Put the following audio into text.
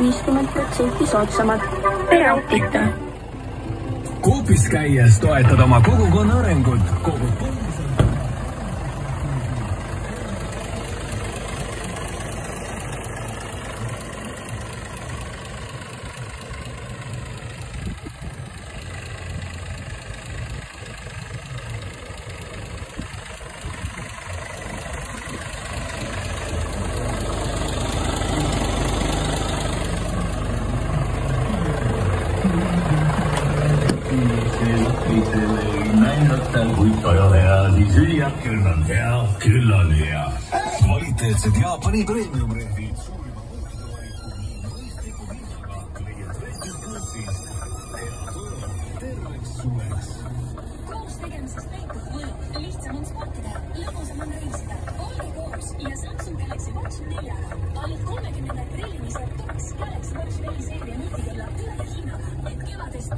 50% soodsamad. Tere optika! Coopis käies toetad oma kogukonna arengut. Kui ei ole hea, siis hüüa, küll on hea, küll on hea. Kvaliteetsed Jaapani premium-rehvid suurima kohtuvaliku mõistliku hinnaga leiad rehvid terveks suveks. Koos tegemisest peitub mõju. Lihtsam on sportida, lõbusam on reisida. Olge koos ja Samsung Galaxy Watch 4-ga. Ainult 30. aprillini saab 2 Galaxy Watch 4 seeria nutikella ühe hinnaga, et kevadest